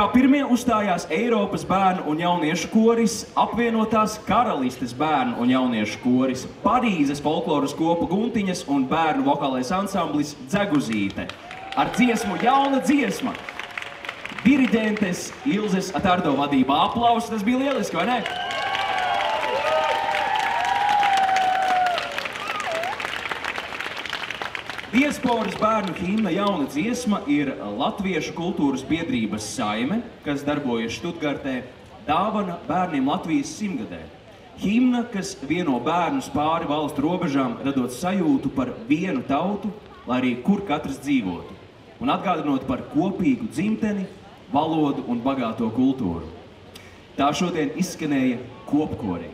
Kā pirmie uzstājās Eiropas bērnu un jauniešu koris, apvienotās karalistes bērnu un jauniešu koris, Parīzes folkloras kopa Guntiņas un bērnu vokālais ansamblis Dzeguzīte. Ar dziesmu Jauna dziesma. Diriģentes Ilzes Atardo vadībā. Aplausi, tas bija lieliski, vai ne? Diasporas bērnu himna Jauna dziesma ir Latviešu kultūras biedrības saime, kas darbojas Štutgartē, dāvana bērniem Latvijas 100-gadē. Himna, kas vieno bērnus pāri valstu robežām, radot sajūtu par vienu tautu, lai arī kur katrs dzīvotu, un atgādinot par kopīgu dzimteni, valodu un bagāto kultūru. Tā šodien izskanēja kopkorī.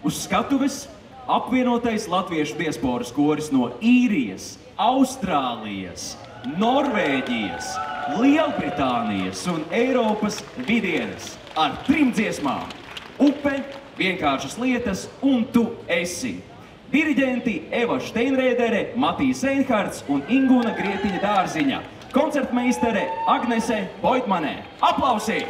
Uz skatuves apvienotais latviešu diasporas koris no Īrijas, Austrālijas, Norvēģijas, Lielbritānijas un Eiropas vidienes ar 3 dziesmām – Upe, Vienkāršas lietas un Tu esi. Diriģenti Eva Steinrēdere, Matīs Einhards un Ingūna Grietiņa Dārziņa. Koncertmeistere Agnese Boitmanē. Aplausi!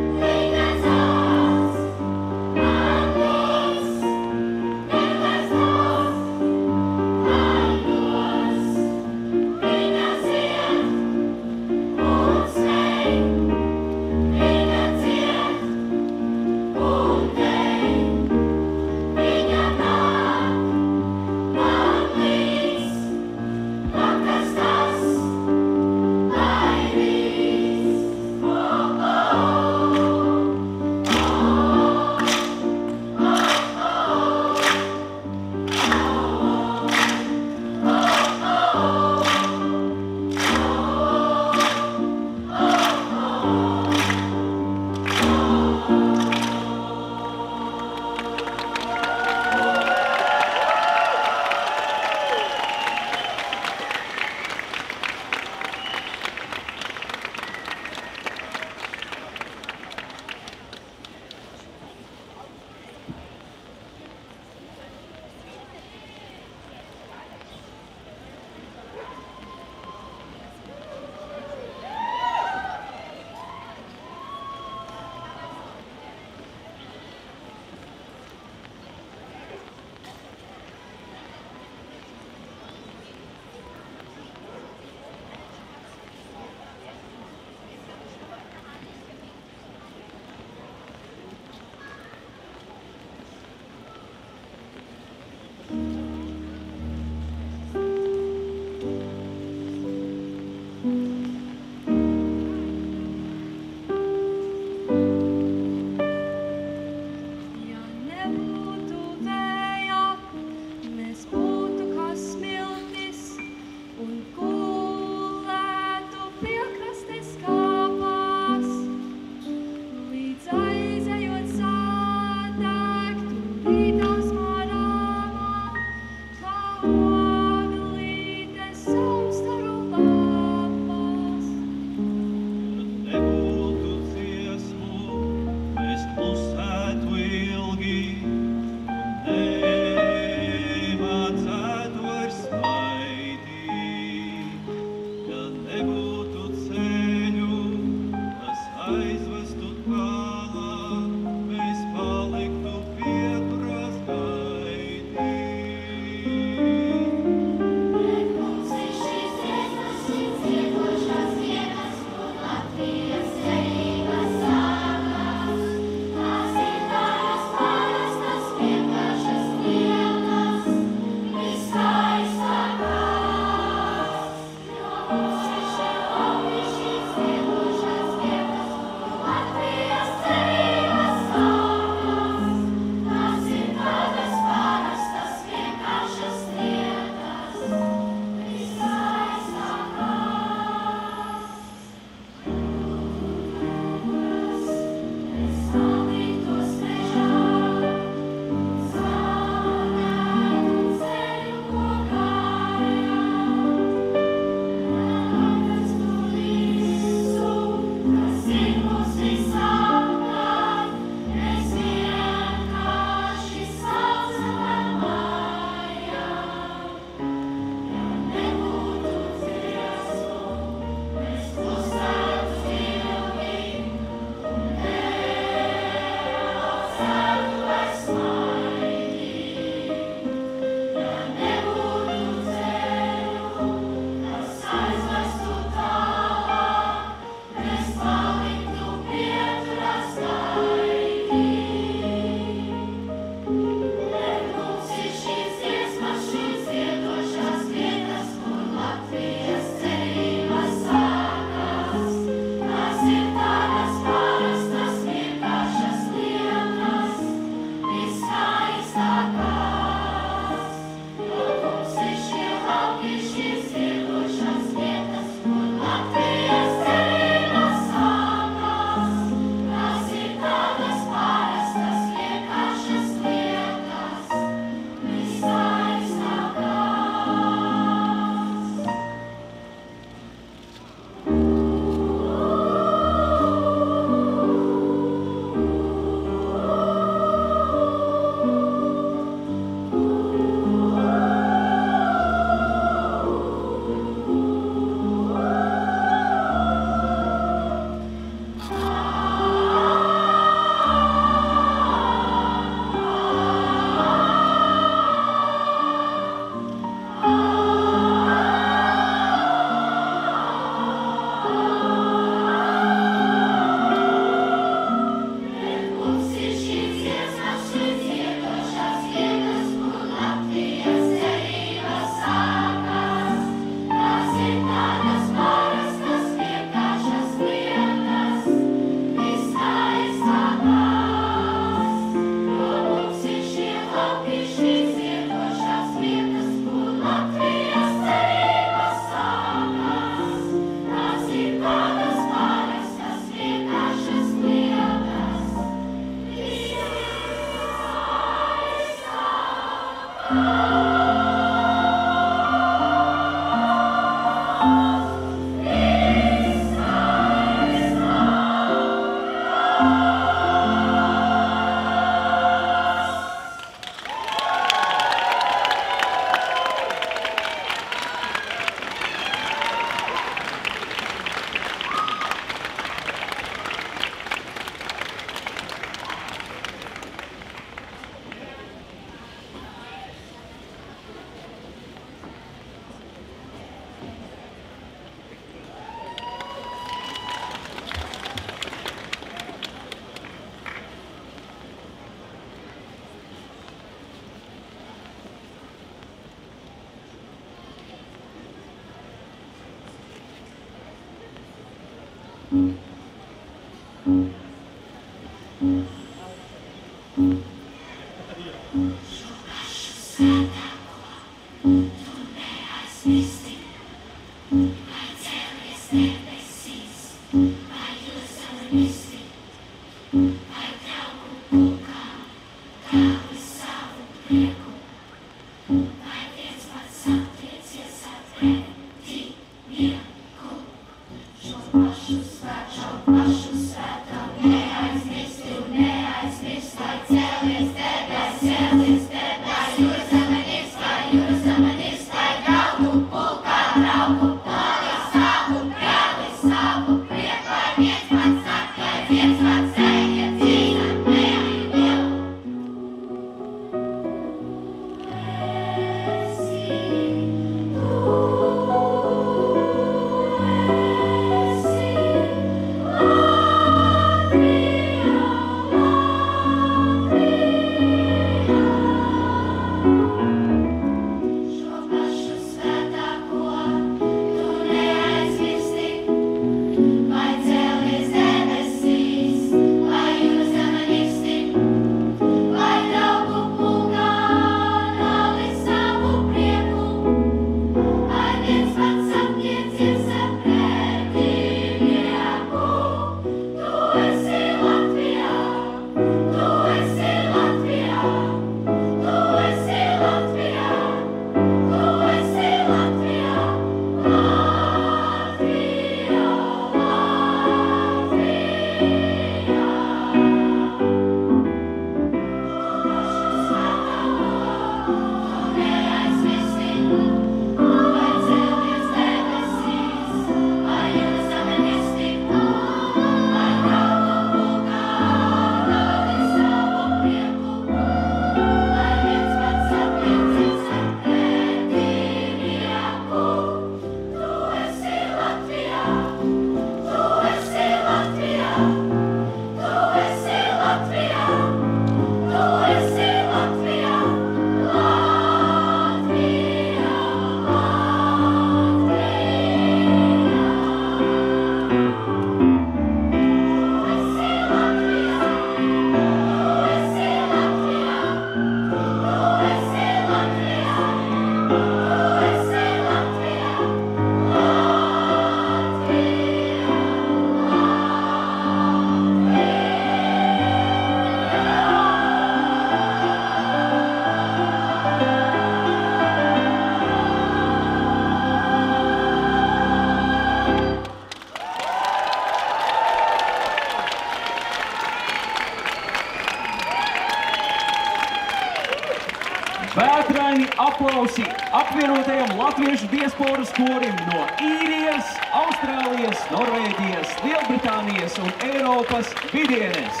Vētraini aplausi apvienotajam latviešu diasporas korim no Īrijas, Austrālijas, Norvēģijas, Lielbritānijas un Eiropas vidienes.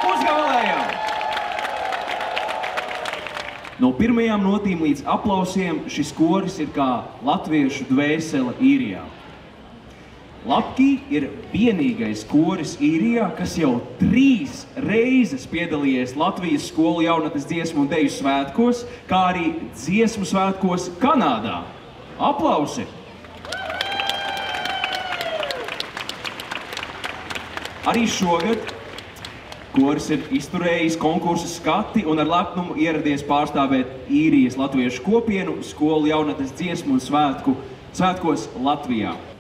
Uzgavalējām! No pirmajām notīm līdz aplausiem šis koris ir kā latviešu dvēsele Īrijā. Latki ir vienīgais koris Īrijā, kas jau 3 reizes piedalījies Latvijas skolu jaunatnes dziesmu un deju svētkos, kā arī dziesmu svētkos Kanādā. Aplausi! Arī šogad koris ir izturējis konkursu skati un ar lepnumu ieradies pārstāvēt Īrijas latviešu kopienu skolu jaunatnes dziesmu un svētkos Latvijā. Nē.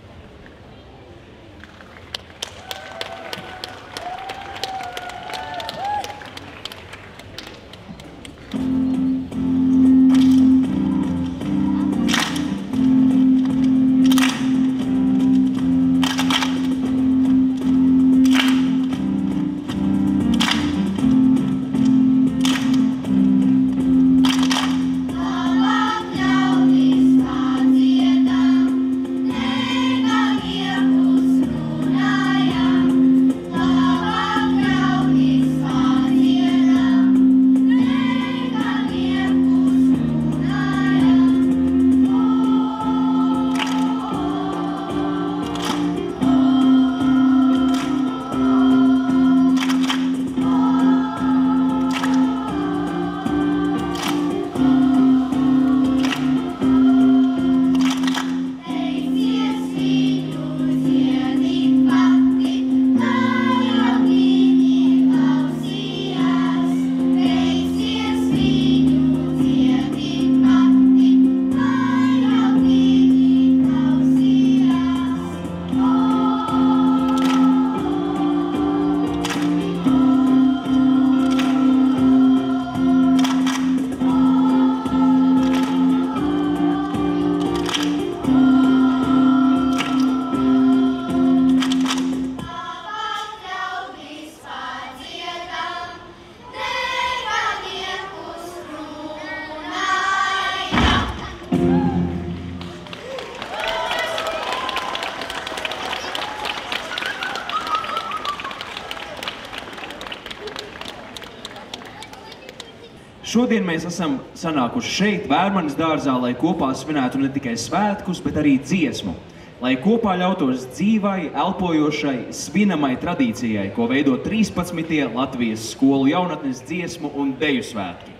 šodien mēs esam sanākuši šeit, Vērmanes dārzā, lai kopā svinētu ne tikai svētkus, bet arī dziesmu. Lai kopā ļautos dzīvai, elpojošai, svinamai tradīcijai, ko veido 13. Latvijas skolu jaunatnes dziesmu un deju svētki.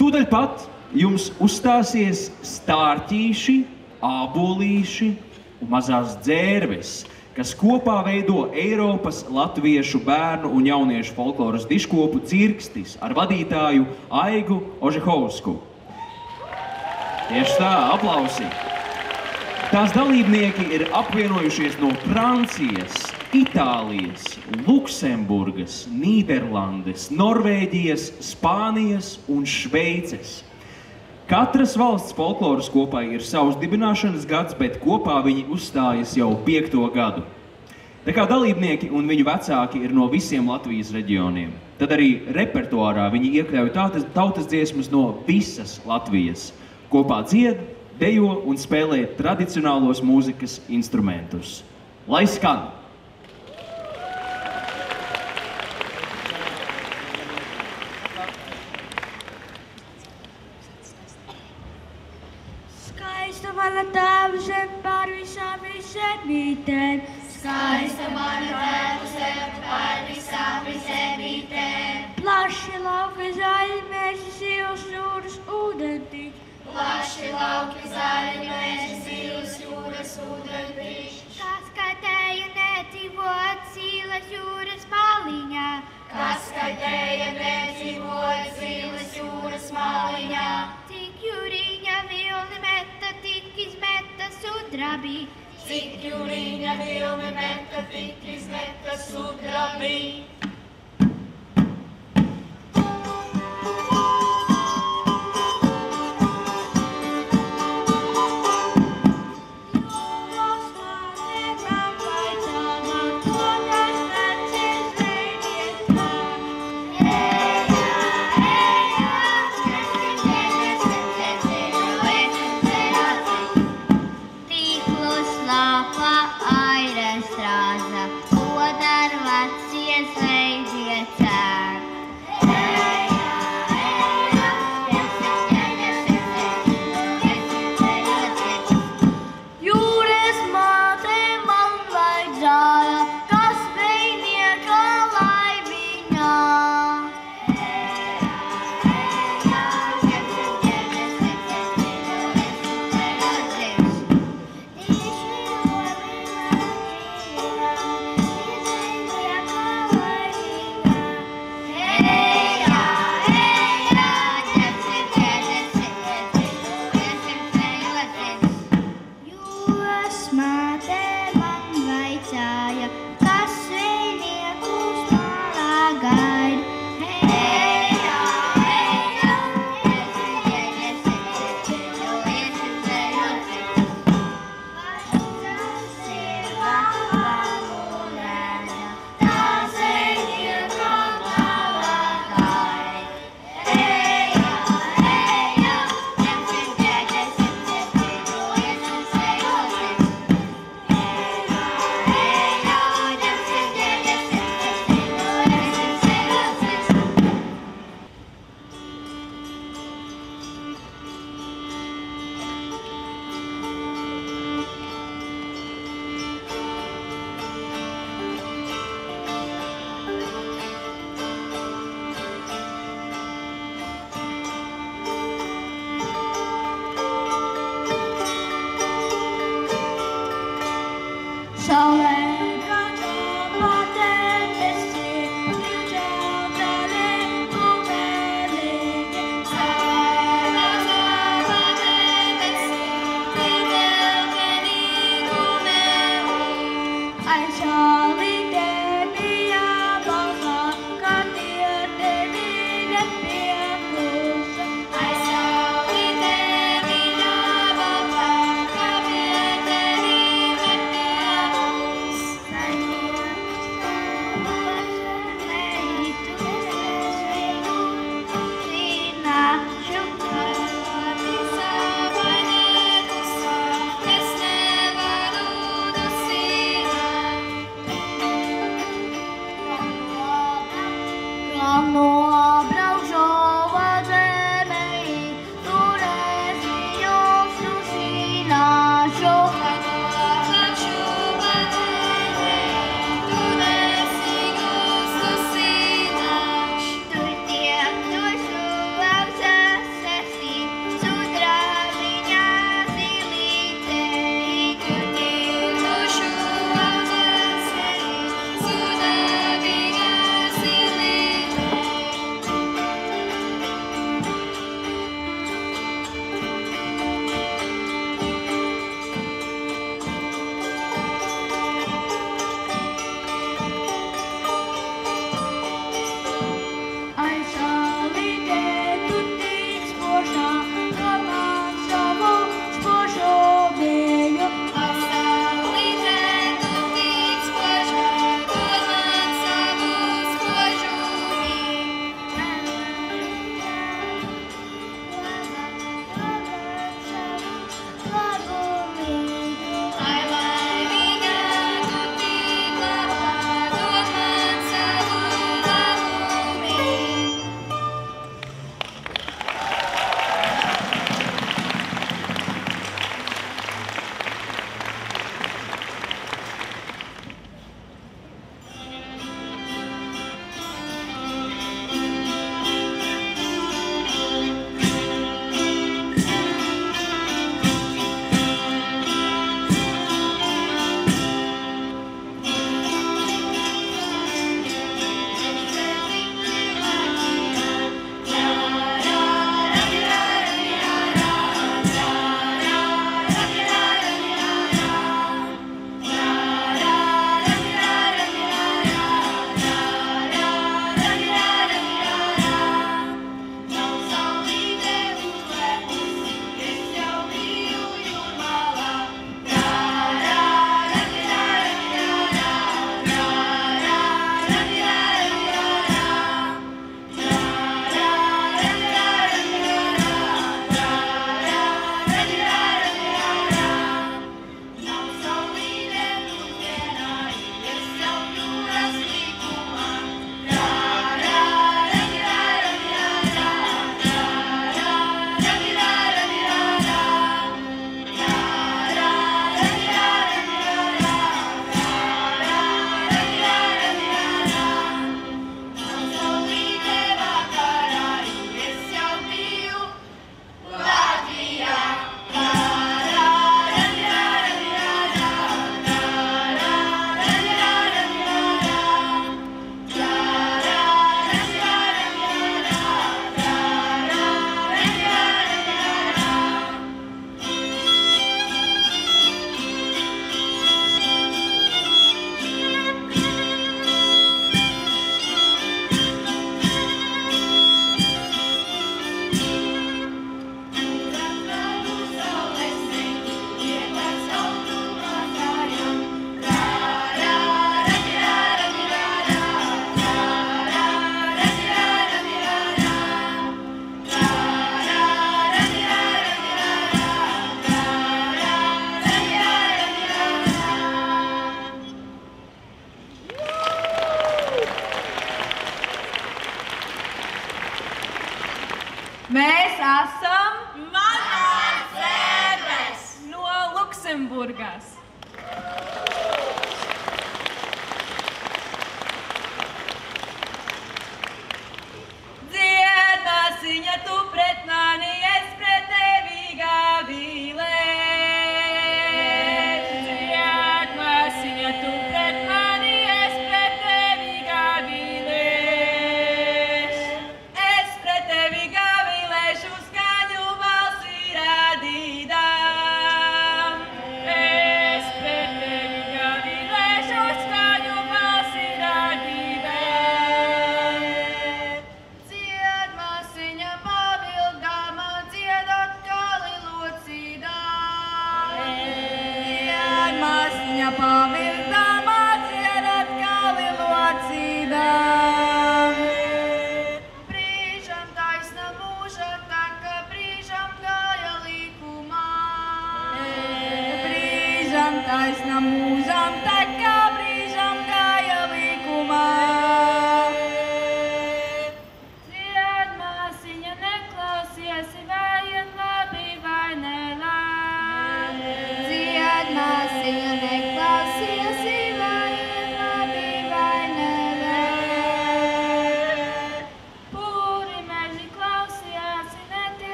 Tūdaļ pat jums uzstāsies stārķīši, ābolīši un mazās dzērves, kas kopā veido Eiropas latviešu bērnu un jauniešu folkloras diškopu Dzirkstis ar vadītāju Aigu Ožehovsku. Tieši tā, aplausi! Tās dalībnieki ir apvienojušies no Francijas, Itālijas, Luksemburgas, Nīderlandes, Norvēģijas, Spānijas un Šveices. Katras valsts folkloras kopai ir savs dibināšanas gads, bet kopā viņi uzstājas jau 5. gadu. Tā kā dalībnieki un viņu vecāki ir no visiem Latvijas reģioniem, tad arī repertuārā viņi iekļauj tautas dziesmas no visas Latvijas. Kopā dzied, dejo un spēlē tradicionālos mūzikas instrumentus. Lai skan! Skaista mana tēva zem pār visām zemītēm. Skaista mana tēva zem pār visām zemītēm. Plaši lauki zaļi, meži, zivs, jūras, ūdentiņš. Plaši lauki zaļi, meži, zivs, jūras, ūdentiņš. Kas skaitēja nedzīvot zīles jūras maliņā. Kas skaitēja nedzīvot zīles jūras maliņā. Cik jūriņa vilni meta, tik izmeta sudrabī. Cik jūriņa vilni meta, tik izmeta sudrabī.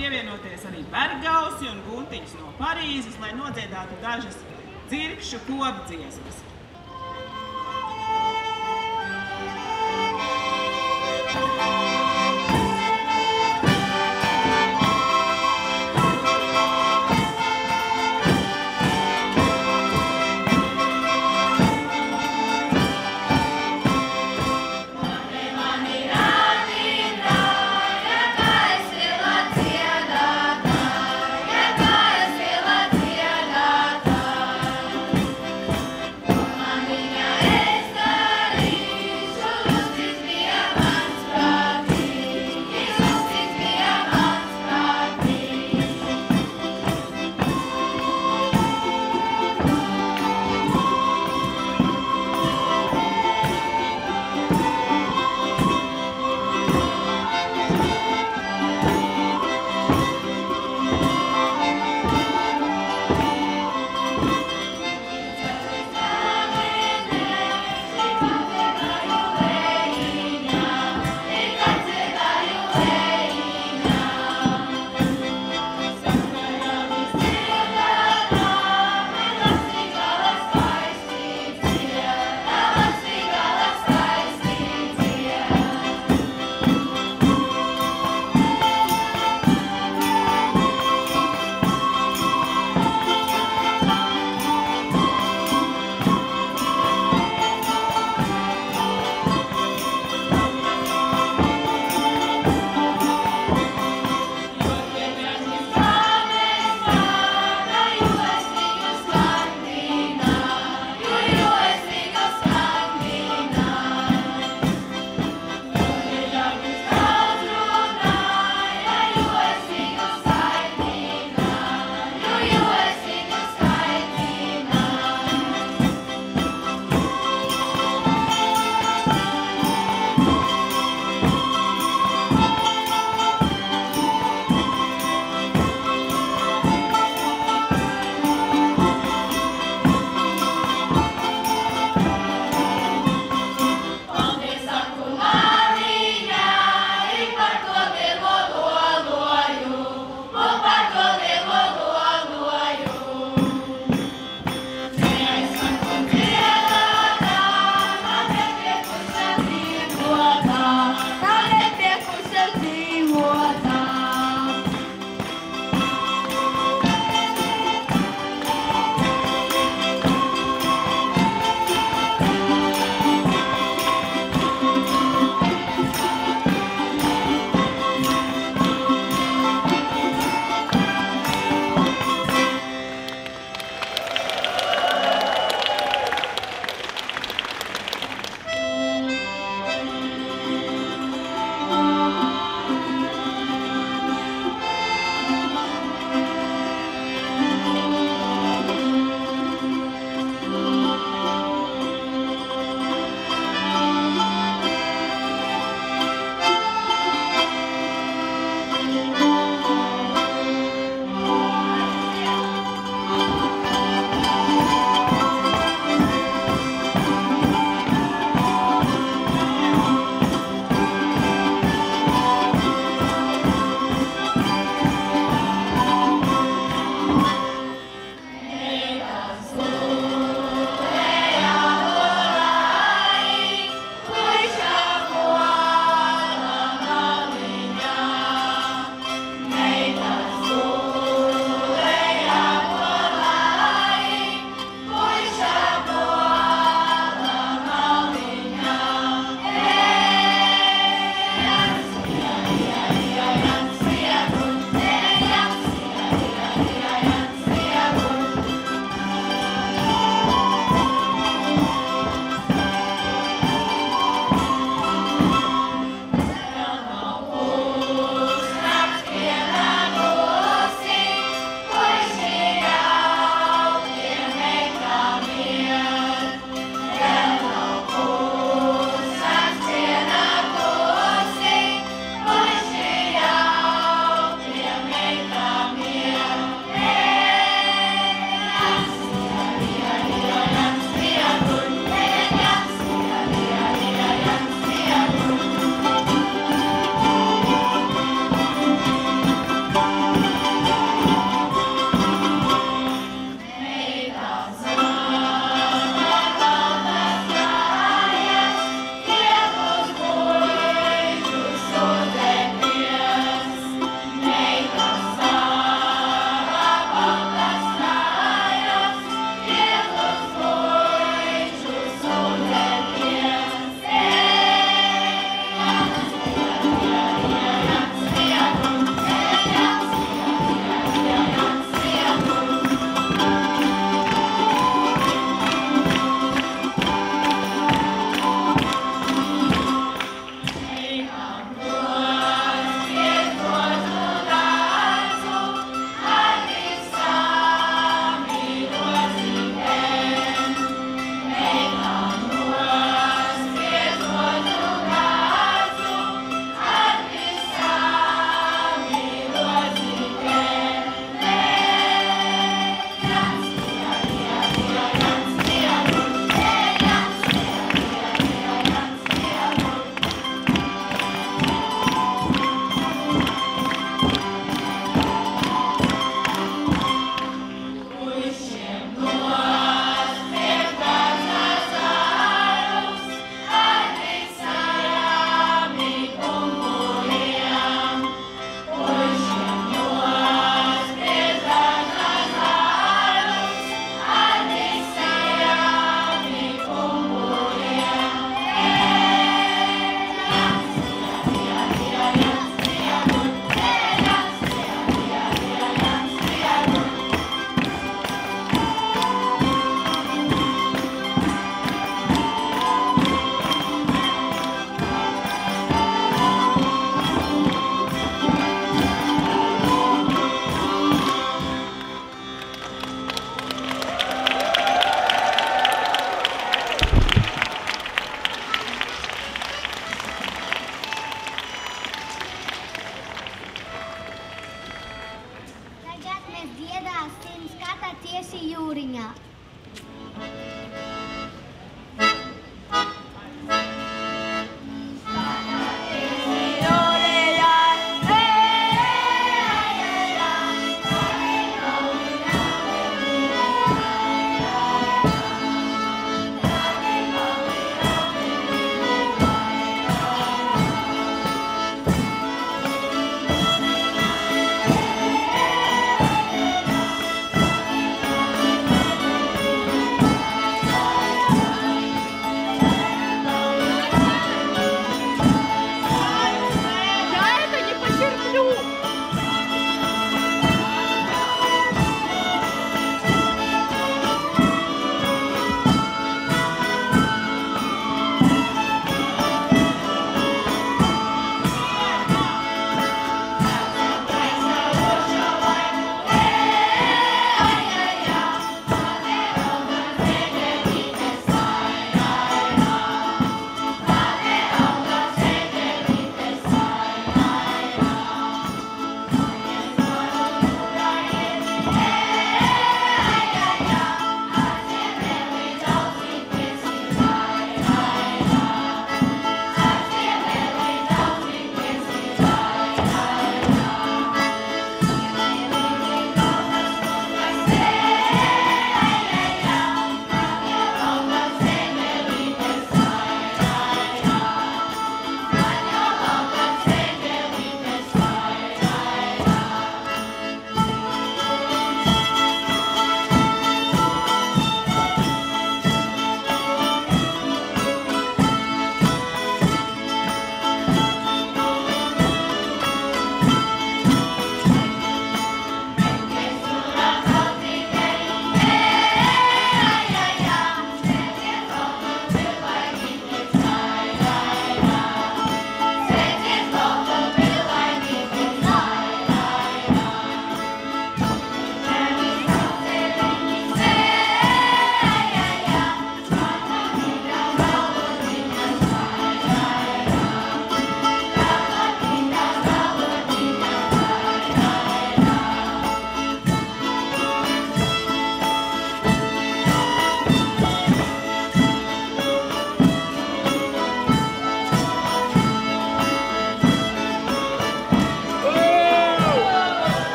pievienoties arī Bergausi un Guntiņš no Parīzes, lai nodziedātu dažas dzirkšu kopdziesmas. Dziedātāja,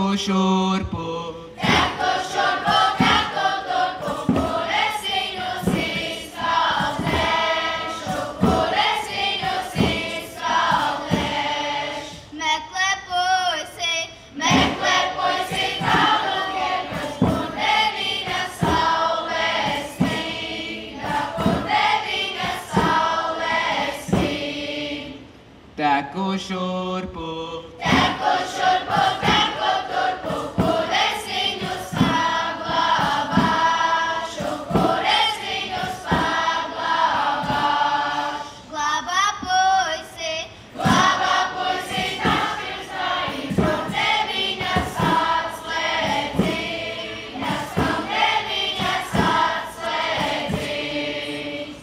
Teku šurpu. Teku šurpu, teku turpu, kur es viņus izskaudēšu, kur es viņus izskaudēšu. Meklē puisi, tālu iekļūs, kur deviņa saulē spīda, kur deviņa saulē spīd. Teku šurpu. Teku šurpu, teku turpu, kur es viņus saglabāšu, kur es viņus saglabāšu. Glabā puisi, tašķis taļi, kur deviņas atslēdziņas, kam deviņas atslēdziņas.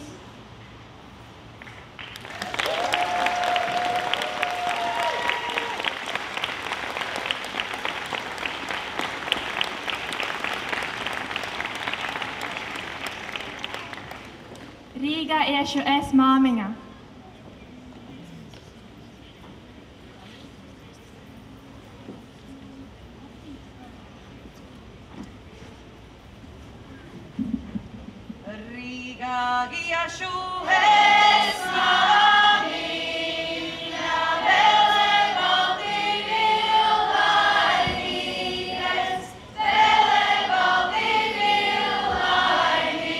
Rīgā iešu es māmiņa. Rīgā iešu es māmiņa, vēlē balti villainītes, vēlē balti villainītes.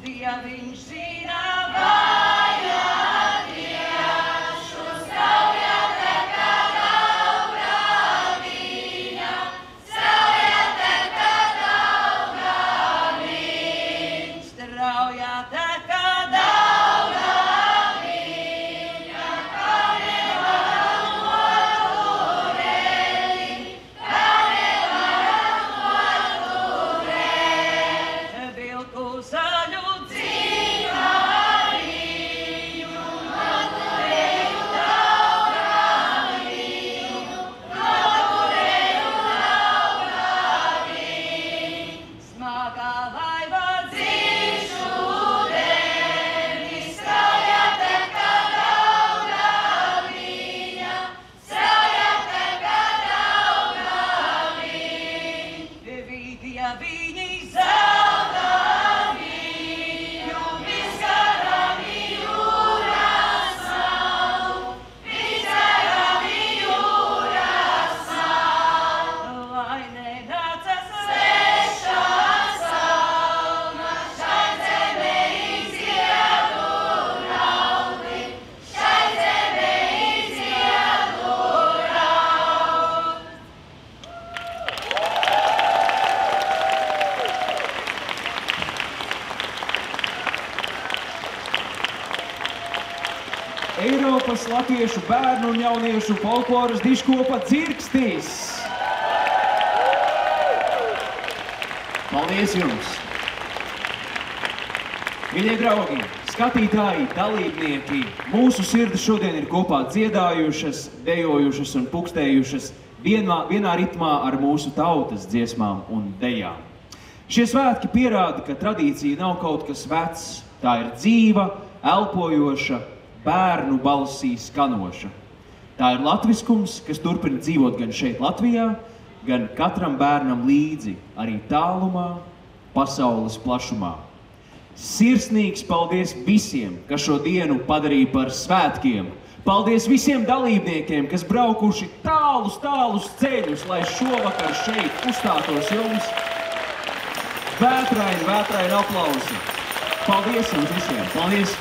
Dieviņš zina vajagiešu, strauja teka dauga viņa, strauja teka dauga viņa, strauja teka dauga viņa, kā nevaram noturēt, kā nevaram noturēt. Vilku zaļu dzīvariņu, noturēju dauga viņu, noturēju dauga viņu. Smaga laiva dzīšu ūdeni, strauja teka dauga viņa, strauja teka dauga viņa. Vidja viņi zelta viņu, visgarami jūras nav, visgarami jūras nav. Lai nenācas sveša sauna, šai zemē iziedu raudi, šai zemē iziedu raudi. Eiropas latviešu bērnu un jauniešu folkloras dižkopa Dzirkstīs. Paldies jums! Mīļie draugi, skatītāji, dalībnieki, mūsu sirdis šodien ir kopā dziedājušas, dejojušas un pukstējušas vienā ritmā ar mūsu tautas dziesmām un dejām. Šie svētki pierāda, ka tradīcija nav kaut kas vecs, tā ir dzīva, elpojoša, bērnu balsī skanoša. Tā ir latviskums, kas turpina dzīvot gan šeit Latvijā, gan katram bērnam līdzi, arī tālumā, pasaules plašumā. Sirsnīgs paldies visiem, kas šo dienu padarīja par svētkiem. Paldies visiem dalībniekiem, kas braukuši tālus ceļus, lai šovakar šeit uzstātos jums. Vētraini aplausi. Paldies jums visiem. Paldies!